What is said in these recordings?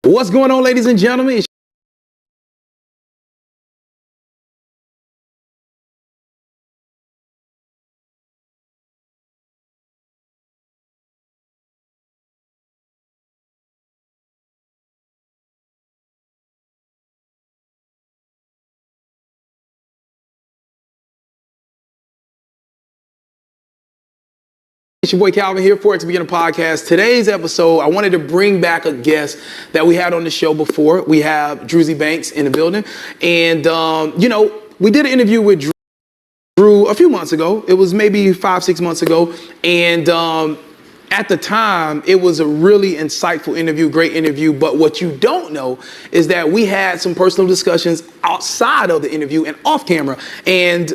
What's going on, ladies and gentlemen? It's your boy Calvin here for It To Begin a Podcast. Today's episode, I wanted to bring back a guest that we had on the show before. We have Drewzy Banks in the building. And, we did an interview with Drew a few months ago. It was maybe 5-6 months ago. And at the time, it was a really insightful interview, great interview. But what you don't know is that we had some personal discussions outside of the interview and off camera. And,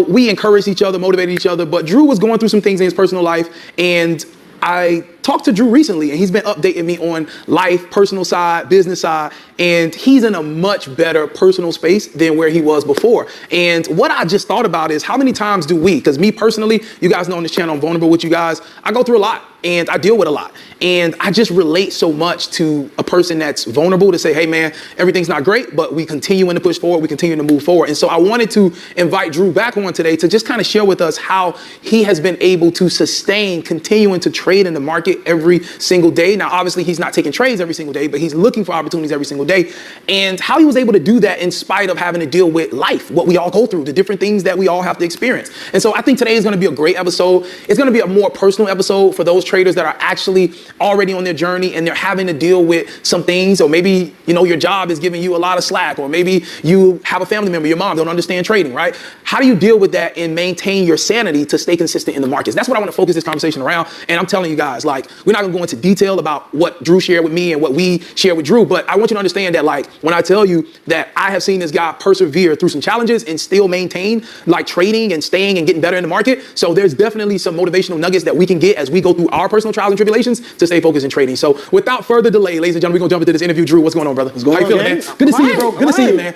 we encouraged each other, motivated each other. But Drew was going through some things in his personal life. And I talked to Drew recently, and he's been updating me on life, personal side, business side, and he's in a much better personal space than where he was before. And what I just thought about is how many times do we, because me personally, you guys know on this channel, I'm vulnerable with you guys, I go through a lot and I deal with a lot. And I just relate so much to a person that's vulnerable to say, hey man, everything's not great, but we continuing to push forward, we continue to move forward. And so I wanted to invite Drew back on today to just kind of share with us how he has been able to sustain, continuing to trade in the market every single day. Now, obviously he's not taking trades every single day, but he's looking for opportunities every single day. And how he was able to do that in spite of having to deal with life, what we all go through, the different things that we all have to experience. And so I think today is going to be a great episode. It's going to be a more personal episode for those traders that are actually already on their journey and they're having to deal with some things, or maybe, your job is giving you a lot of slack, or maybe you have a family member, your mom don't understand trading, right? How do you deal with that and maintain your sanity to stay consistent in the markets? That's what I want to focus this conversation around. And I'm telling you guys, we're not going to go into detail about what Drew shared with me and what we shared with Drew, but I want you to understand that, when I tell you that I have seen this guy persevere through some challenges and still maintain trading and staying and getting better in the market. So there's definitely some motivational nuggets that we can get as we go through our personal trials and tribulations to stay focused in trading. So without further delay, ladies and gentlemen, we're going to jump into this interview. Drew, what's going on, brother? How you feeling, man? Good to see you, bro. Good to see you, man.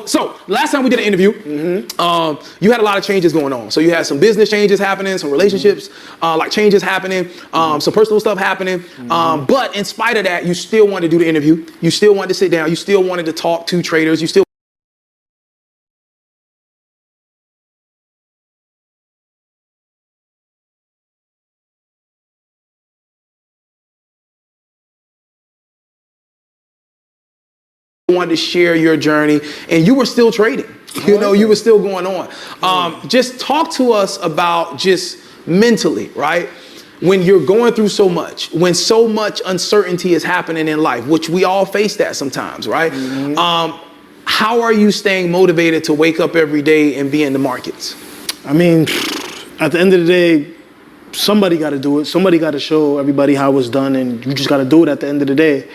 So last time we did an interview, you had a lot of changes going on. So you had some business changes happening, some relationships, changes happening, some personal stuff happening. But in spite of that, you still wanted to do the interview. You still wanted to sit down. You still wanted to talk to traders. You still wanted to share your journey, and you were still trading. You were still going on. Just talk to us about just mentally, right? When you're going through so much, when so much uncertainty is happening in life, which we all face that sometimes, right? How are you staying motivated to wake up every day and be in the markets? I mean, at the end of the day, somebody got to do it. Somebody got to show everybody how it's done, and you just got to do it at the end of the day.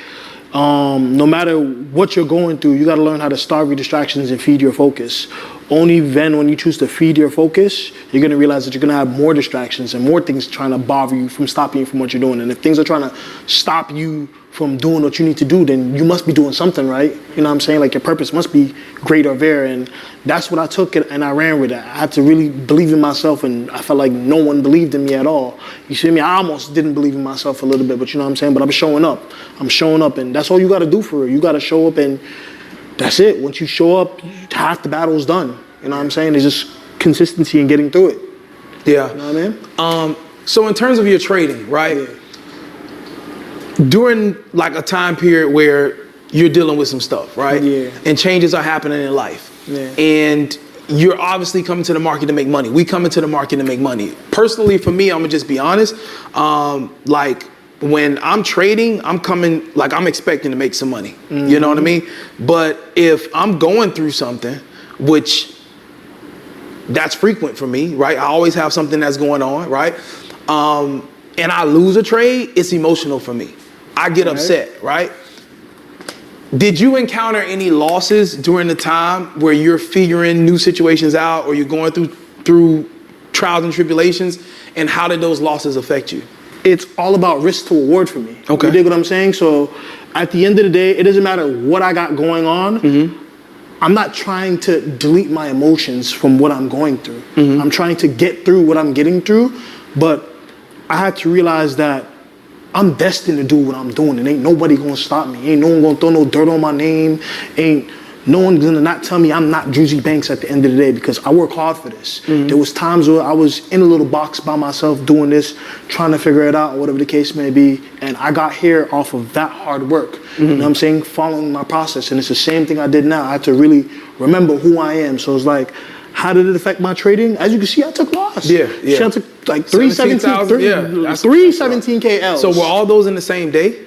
No matter what you're going through, you got to learn how to starve your distractions and feed your focus. Only then, when you choose to feed your focus, you're going to realize that you're going to have more distractions and more things trying to bother you from stopping you from what you're doing. And if things are trying to stop you from doing what you need to do, then you must be doing something right. You know what I'm saying? Your purpose must be great or there. And that's what I took and I ran with it. I had to really believe in myself, and I felt like no one believed in me at all. You see me? I almost didn't believe in myself a little bit, but you know what I'm saying? But I'm showing up. And that's all you got to do for it. You got to show up, and that's it. Once you show up, half the battle's done. You know what I'm saying? It's just consistency and getting through it. Yeah. You know what I mean? So in terms of your trading, right? Yeah. During a time period where you're dealing with some stuff, right? Yeah. And changes are happening in life. Yeah. And you're obviously coming to the market to make money. We come into the market to make money. Personally, for me, I'm gonna just be honest. When I'm trading, I'm expecting to make some money. You know what I mean? But if I'm going through something, which that's frequent for me, right? I always have something that's going on, right? And I lose a trade, it's emotional for me. I get upset, right? Did you encounter any losses during the time where you're figuring new situations out, or you're going through trials and tribulations, and how did those losses affect you? It's all about risk to reward for me. Okay. You dig what I'm saying? So at the end of the day, it doesn't matter what I got going on. I'm not trying to delete my emotions from what I'm going through. I'm trying to get through what I'm getting through, but I had to realize that I'm destined to do what I'm doing, and ain't nobody gonna stop me. Ain't no one gonna throw no dirt on my name. Ain't no one's gonna not tell me I'm not Druzy Banks at the end of the day, because I work hard for this. There was times where I was in a little box by myself doing this, trying to figure it out, whatever the case may be, and I got here off of that hard work. You know what I'm saying? Following my process, and it's the same thing I did now. I had to really remember who I am. So it's like, how did it affect my trading? As you can see, I took loss. Yeah. See, I took like 317K L's. So were all those in the same day?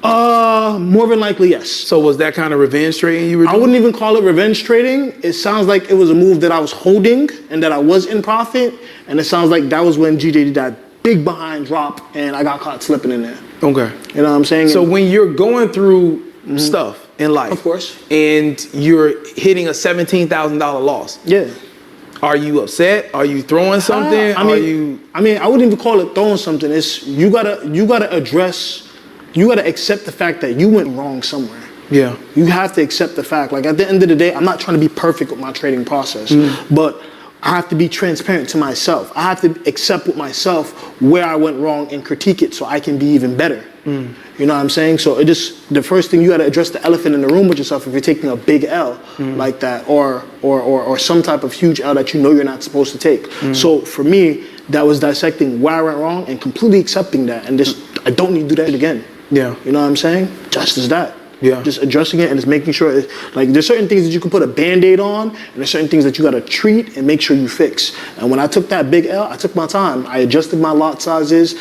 More than likely, yes. So was that kind of revenge trading you were doing? I wouldn't even call it revenge trading. It sounds like it was a move that I was holding and that I was in profit. And it sounds like that was when GJ did that big behind drop and I got caught slipping in there. Okay. You know what I'm saying? So when you're going through stuff in life, Of course. and you're hitting a $17,000 loss, Yeah. are you upset? Are you throwing something? I wouldn't even call it throwing something. It's you gotta accept the fact that you went wrong somewhere. Yeah. You have to accept the fact. Like, at the end of the day, I'm not trying to be perfect with my trading process, but I have to be transparent to myself. I have to accept with myself where I went wrong and critique it so I can be even better. You know what I'm saying? So the first thing, you got to address the elephant in the room with yourself if you're taking a big L like that, or some type of huge L that you know you're not supposed to take. So for me, that was dissecting where I went wrong and completely accepting that, and I don't need to do that again. Yeah. You know what I'm saying? Just as that. Yeah. Just addressing it and just making sure, there's certain things that you can put a Band-Aid on, and there's certain things that you got to treat and make sure you fix. And when I took that big L, I took my time. I adjusted my lot sizes.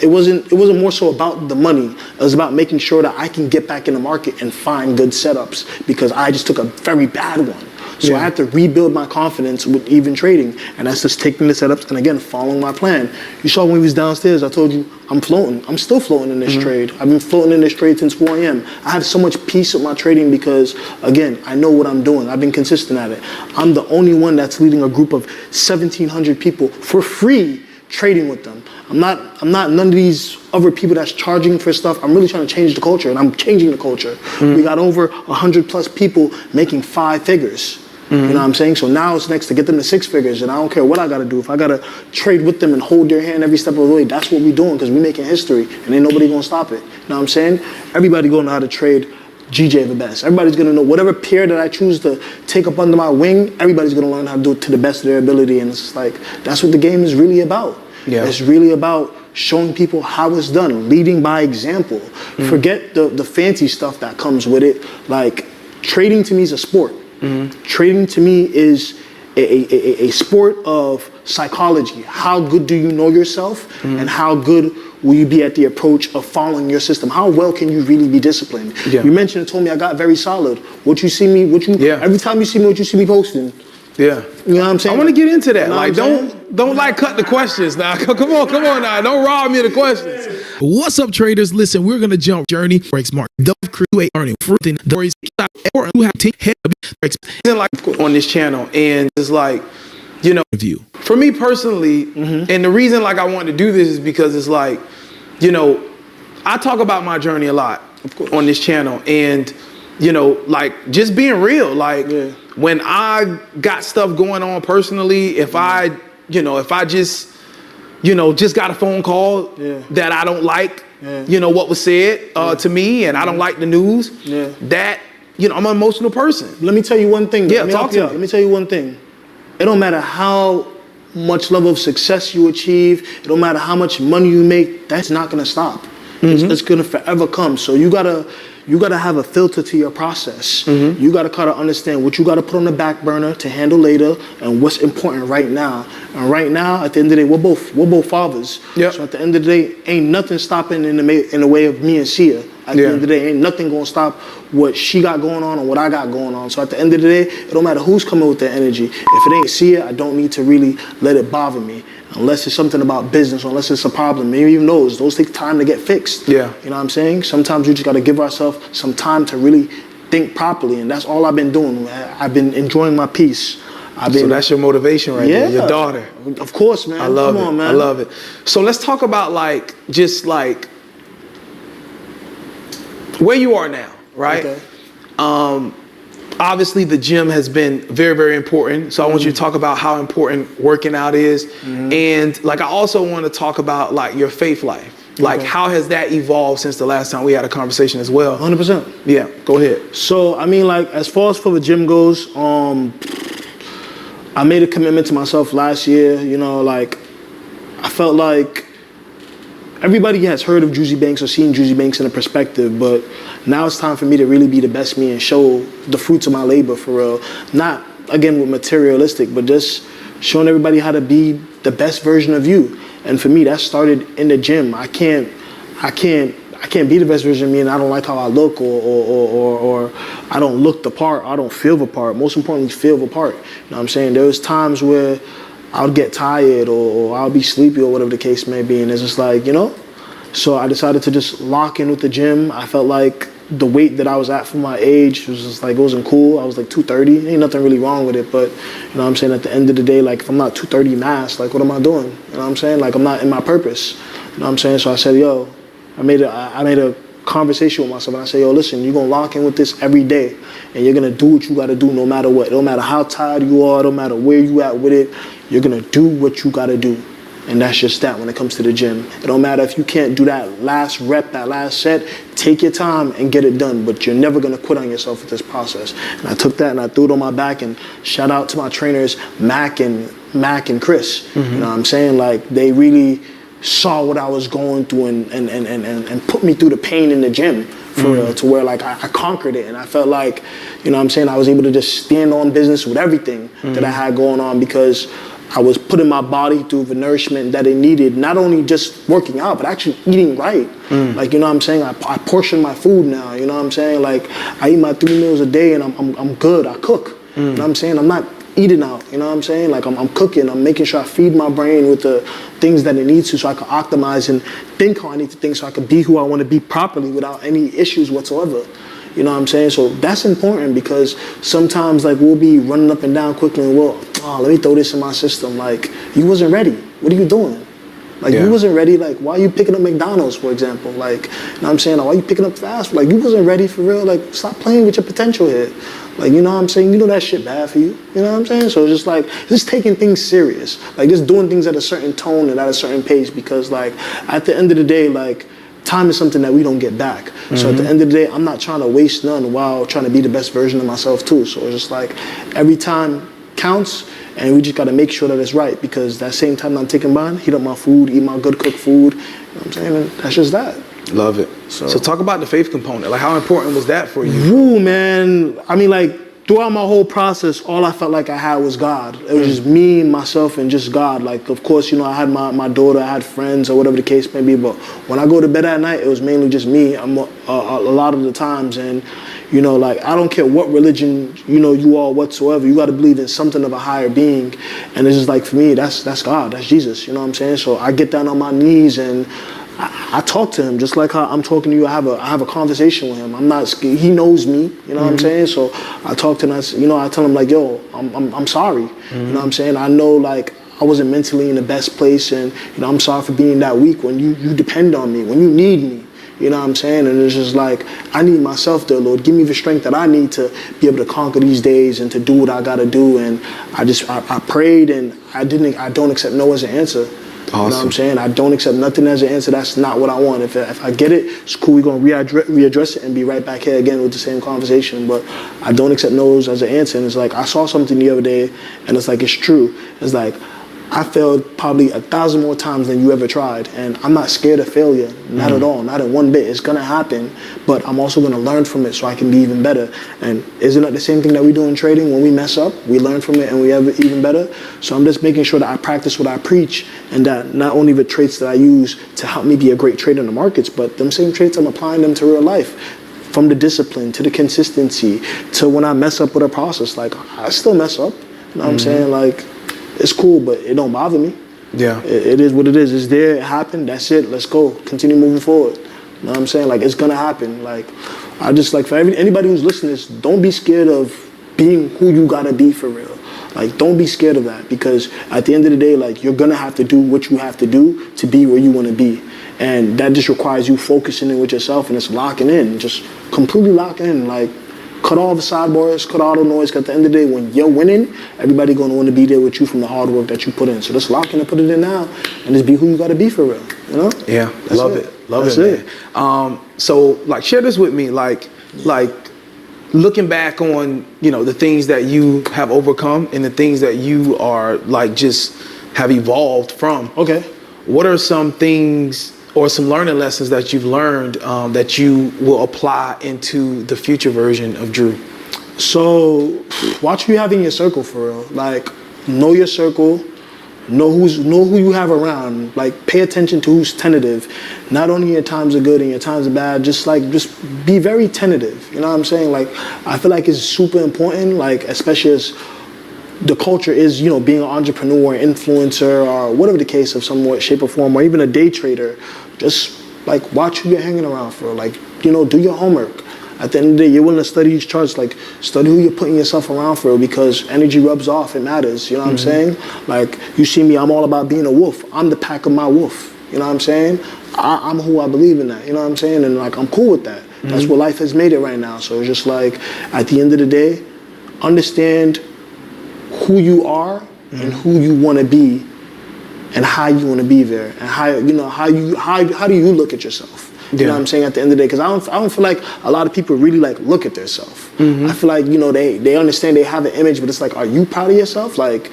It wasn't more so about the money. It was about making sure that I can get back in the market and find good setups, because I just took a very bad one. So I had to rebuild my confidence with even trading, and that's just taking the setups and, again, following my plan. You saw when we was downstairs, I told you I'm floating. I'm still floating in this trade. I've been floating in this trade since 4 a.m. I have so much peace with my trading because, again, I know what I'm doing. I've been consistent at it. I'm the only one that's leading a group of 1,700 people for free, trading with them. I'm not none of these other people that's charging for stuff. I'm really trying to change the culture, and I'm changing the culture. We got over 100 plus people making 5 figures. You know what I'm saying? So now it's next to get them to 6 figures, and I don't care what I got to do. If I got to trade with them and hold their hand every step of the way, that's what we're doing, because we're making history, and ain't nobody going to stop it. You know what I'm saying? Everybody going to know how to trade GJ the best. Everybody's going to know whatever pair that I choose to take up under my wing, everybody's going to learn how to do it to the best of their ability, and it's like, that's what the game is really about. Yeah. It's really about showing people how it's done, leading by example. Forget the fancy stuff that comes with it. Like, trading to me is a sport. Trading to me is a sport of psychology. How good do you know yourself, and how good will you be at the approach of following your system? How well can you really be disciplined? Yeah. You mentioned and told me I got very solid. Every time you see me, what you see me posting. Yeah. You know what I'm saying? I want to get into that. You know Like, what I'm don't like cut the questions now. Come on now. Don't rob me of the questions. What's up, traders? Listen, we're gonna jump journey breaks mark. Dove create earning fruiting the stories or who have Like on this channel, and it's like, you know, view. for me personally, and the reason like I wanted to do this is because it's like, you know, I talk about my journey a lot on this channel, and you know, like just being real. Like when I got stuff going on personally, if I just got a phone call that I don't like, you know, what was said to me, and I don't like the news, that, you know, I'm an emotional person. Let me tell you one thing. Yeah, talk to me. Let me tell you one thing. It don't matter how much level of success you achieve. It don't matter how much money you make. That's not gonna stop. It's gonna forever come. So you gotta have a filter to your process. You gotta kind of understand what you gotta put on the back burner to handle later, and what's important right now. And right now, at the end of the day, we're both fathers. Yep. So at the end of the day, ain't nothing stopping in the way of me and Sia. At the end of the day, ain't nothing gonna stop what she got going on or what I got going on. So at the end of the day, it don't matter who's coming with the energy. If it ain't Sia, I don't need to really let it bother me. Unless it's something about business, or unless it's a problem. Maybe even those take time to get fixed. Yeah. You know what I'm saying? Sometimes we just gotta give ourselves some time to really think properly, and that's all I've been doing. I've been enjoying my peace. So that's your motivation right there, your daughter. Of course, man. I love Come it. on, man. I love it. So let's talk about like just like where you are now, right? Okay. Obviously the gym has been very, very important. So I want you to talk about how important working out is. And like I also want to talk about like your faith life. Like, Okay. how has that evolved since the last time we had a conversation as well? 100%. Yeah, go ahead. So, I mean, like, as far as for the gym goes, I made a commitment to myself last year, you know, like, I felt like everybody has heard of Druzy Banks or seen Druzy Banks in a perspective, but now it's time for me to really be the best me and show the fruits of my labor for real. Not, again, with materialistic, but just showing everybody how to be the best version of you. And for me, that started in the gym. I can't be the best version of me and I don't like how I look or I don't look the part, I don't feel the part. Most importantly, feel the part. You know what I'm saying? There was times where I would get tired or I'll be sleepy or whatever the case may be, and it's just like, you know? So I decided to just lock in with the gym. I felt like the weight that I was at for my age was just like, it wasn't cool. I was like 230. Ain't nothing really wrong with it, but you know what I'm saying? At the end of the day, like if I'm not 230 mass, like what am I doing? You know what I'm saying? Like I'm not in my purpose. You know what I'm saying? So I said, yo, I made a conversation with myself and I said, yo, listen, you're gonna lock in with this every day and you're gonna do what you gotta do no matter what. It don't matter how tired you are, it don't matter where you at with it, you're gonna do what you gotta do. And that's just that when it comes to the gym. It don't matter if you can't do that last rep, that last set, take your time and get it done, but you're never gonna quit on yourself with this process. And I took that and I threw it on my back, and shout out to my trainers, Mac and Chris. You know what I'm saying? Like they really saw what I was going through and put me through the pain in the gym for real, to where like I conquered it, and I felt like, you know what I'm saying, I was able to just stand on business with everything that I had going on because I was putting my body through the nourishment that it needed, not only just working out, but actually eating right. Like, you know what I'm saying? I portion my food now, you know what I'm saying? Like, I eat my 3 meals a day and I'm good. I cook. You know what I'm saying? I'm not eating out, you know what I'm saying? Like, I'm cooking. I'm making sure I feed my brain with the things that it needs to so I can optimize and think how I need to think so I can be who I want to be properly without any issues whatsoever. You know what I'm saying? So that's important because sometimes like we'll be running up and down quickly and let me throw this in my system. Like, you wasn't ready. What are you doing? Like, you wasn't ready. Like, why are you picking up McDonald's, for example? Like, you know what I'm saying? Like, why are you picking up fast food? Like, you wasn't ready for real. Like, stop playing with your potential here. Like, you know what I'm saying? You know that shit bad for you. You know what I'm saying? So it's just like, just taking things serious. Like, just doing things at a certain tone and at a certain pace because, like, at the end of the day, like, time is something that we don't get back. So at the end of the day, I'm not trying to waste none while trying to be the best version of myself too. So it's just like every time counts and we just got to make sure that it's right because that same time I'm taking mine, heat up my food, eat my good cooked food. You know what I'm saying? And that's just that. Love it. So talk about the faith component. Like, how important was that for you? Ooh, man. I mean, like, throughout my whole process, all I felt like I had was God. It was just me, myself, and just God. Like, of course, you know, I had my daughter, I had friends, or whatever the case may be. But when I go to bed at night, it was mainly just me a lot of the times. And, you know, like, I don't care what religion, you know, you are whatsoever. You got to believe in something of a higher being. And it's just like, for me, that's God. That's Jesus. You know what I'm saying? So I get down on my knees and I talk to him just like how I'm talking to you. I have a conversation with him. I'm not scared. He knows me. You know what I'm saying? So I talk to him. I tell him like, yo, I'm sorry. You know what I'm saying? I know like I wasn't mentally in the best place, and you know I'm sorry for being that weak when you depend on me, when you need me. You know what I'm saying? And it's just like, I need myself there, Lord. Give me the strength that I need to be able to conquer these days and to do what I got to do. And I prayed, and I don't accept no as an answer. Awesome. You know what I'm saying? I don't accept nothing as an answer. That's not what I want. If I get it, it's cool. We're going to readdress it and be right back here again with the same conversation. But I don't accept no's as an answer. And it's like, I saw something the other day, and it's like, it's true. It's like, I failed probably 1,000 more times than you ever tried. And I'm not scared of failure. Not at all. Not in one bit. It's going to happen. But I'm also going to learn from it so I can be even better. And isn't that the same thing that we do in trading? When we mess up, we learn from it and we have it even better. So I'm just making sure that I practice what I preach, and that not only the traits that I use to help me be a great trader in the markets, but them same traits, I'm applying them to real life. From the discipline to the consistency to when I mess up with a process. Like, I still mess up. You know what I'm saying? Like, it's cool, but it don't bother me. Yeah. It is what it is. It's there, it happened, that's it, let's go. Continue moving forward. You know what I'm saying? Like, it's gonna happen. Like, I just, like, for anybody who's listening to this, don't be scared of being who you gotta be for real. Like, don't be scared of that, because at the end of the day, like, you're gonna have to do what you have to do to be where you wanna be. And that just requires you focusing in with yourself and just locking in, just completely locking in. Like, cut all the sidebars, cut all the noise. 'Cause at the end of the day, when you're winning, everybody gonna want to be there with you from the hard work that you put in. So just lock in and put it in now, and just be who you gotta be for real. You know? Yeah, That's love it. Love it, man. So like, share this with me, like looking back on, you know, the things that you have overcome and the things that you are like just have evolved from. Okay. What are some things or some learning lessons that you've learned that you will apply into the future version of Drew? So watch who you have in your circle for real. Like, know your circle. Know who you have around. Like, pay attention to who's tentative. Not only your times are good and your times are bad, just be very tentative. You know what I'm saying? Like, I feel like it's super important, like, especially as the culture is, you know, being an entrepreneur, influencer, or whatever the case of some shape or form, or even a day trader. Just, like, watch who you're hanging around for. Like, you know, do your homework. At the end of the day, you're willing to study these charts, like, study who you're putting yourself around for, because energy rubs off, it matters, you know what I'm saying? Like, you see me, I'm all about being a wolf. I'm the pack of my wolf, you know what I'm saying? I'm who I believe in that, you know what I'm saying? And, like, I'm cool with that. That's what life has made it right now. So it's just like, at the end of the day, understand who you are and who you want to be and how you want to be there, and how, you know, how do you look at yourself? You know what I'm saying? At the end of the day, because I don't feel like a lot of people really like look at themselves. I feel like, you know, they understand they have an image, but it's like, are you proud of yourself? Like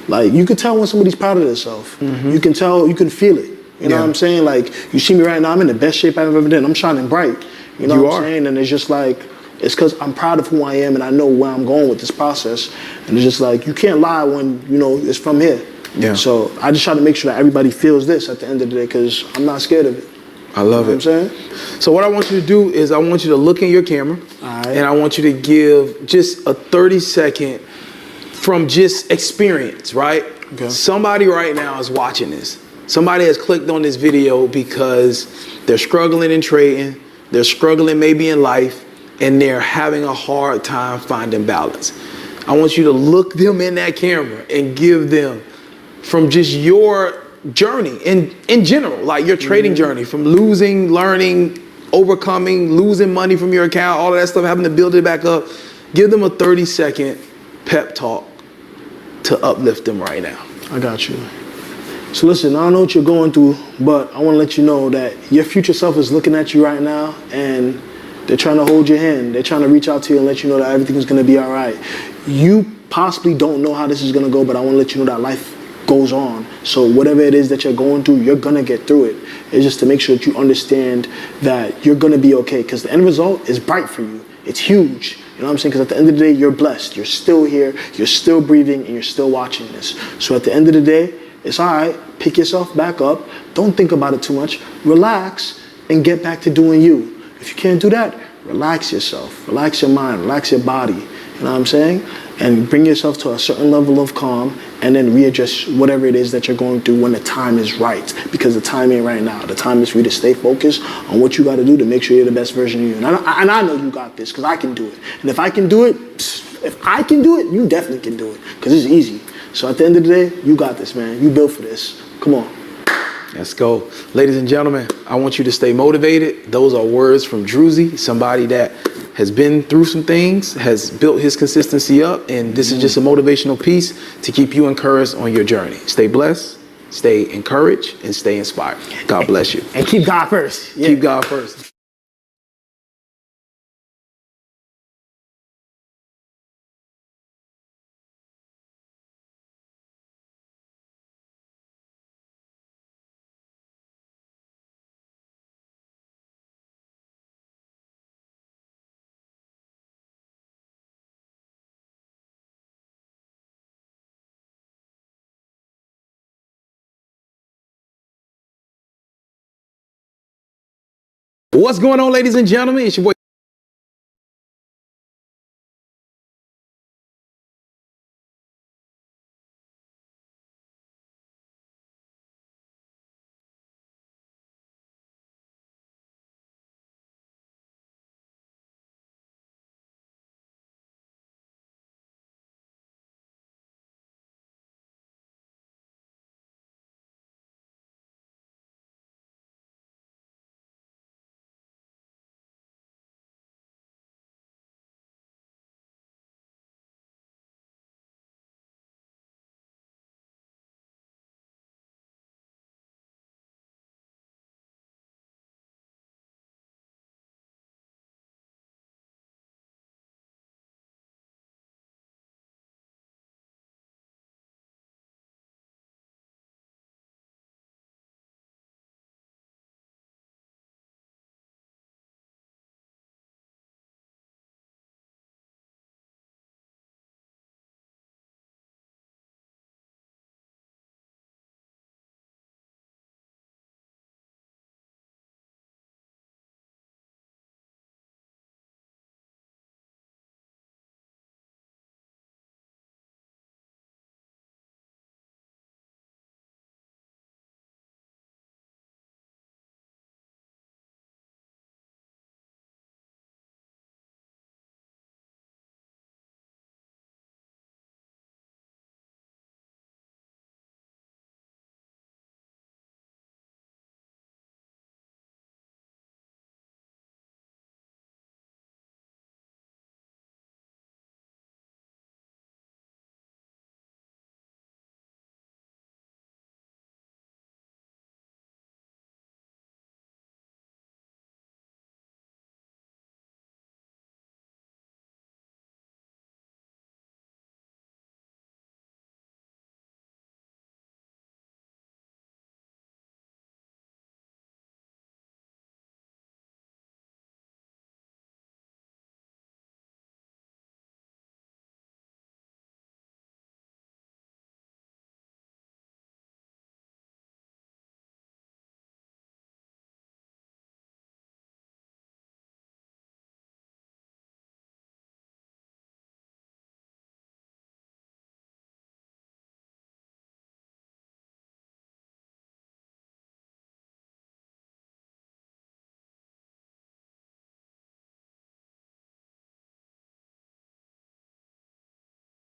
you can tell when somebody's proud of themselves. You can tell, you can feel it. You know what I'm saying? Like, you see me right now, I'm in the best shape I've ever been. I'm shining bright. You know what I'm saying? And it's just like, it's because I'm proud of who I am and I know where I'm going with this process. And it's just like, you can't lie when, you know, it's from here. Yeah. So I just try to make sure that everybody feels this at the end of the day, because I'm not scared of it. I love it. You know what I'm saying? So what I want you to do is I want you to look in your camera, and I want you to give just a 30-second from just experience, right? Okay. Somebody right now is watching this. Somebody has clicked on this video because they're struggling in trading, they're struggling maybe in life, and they're having a hard time finding balance. I want you to look them in that camera and give them from just your journey in general, like your trading journey, from losing, learning, overcoming, losing money from your account, all of that stuff, having to build it back up. Give them a 30-second pep talk to uplift them right now. I got you. So listen, I don't know what you're going through, but I want to let you know that your future self is looking at you right now, and they're trying to hold your hand. They're trying to reach out to you and let you know that everything's going to be all right. You possibly don't know how this is going to go, but I want to let you know that life goes on. So whatever it is that you're going through, you're going to get through it. It's just to make sure that you understand that you're going to be okay, because the end result is bright for you. It's huge. You know what I'm saying? Because at the end of the day, you're blessed. You're still here. You're still breathing, and you're still watching this. So at the end of the day, it's all right. Pick yourself back up. Don't think about it too much. Relax and get back to doing you. If you can't do that, relax yourself. Relax your mind. Relax your body. You know what I'm saying? And bring yourself to a certain level of calm, and then readjust whatever it is that you're going through when the time is right. Because the time ain't right now. The time is for you to stay focused on what you got to do to make sure you're the best version of you. And I know you got this, because I can do it. And if I can do it, you definitely can do it, because it's easy. So at the end of the day, you got this, man. You built for this. Come on. Let's go. Ladies and gentlemen, I want you to stay motivated. Those are words from Druzy, somebody that has been through some things, has built his consistency up, and this is just a motivational piece to keep you encouraged on your journey. Stay blessed, stay encouraged, and stay inspired. God bless you. And keep God first. Yeah. Keep God first. What's going on, ladies and gentlemen? It's your boy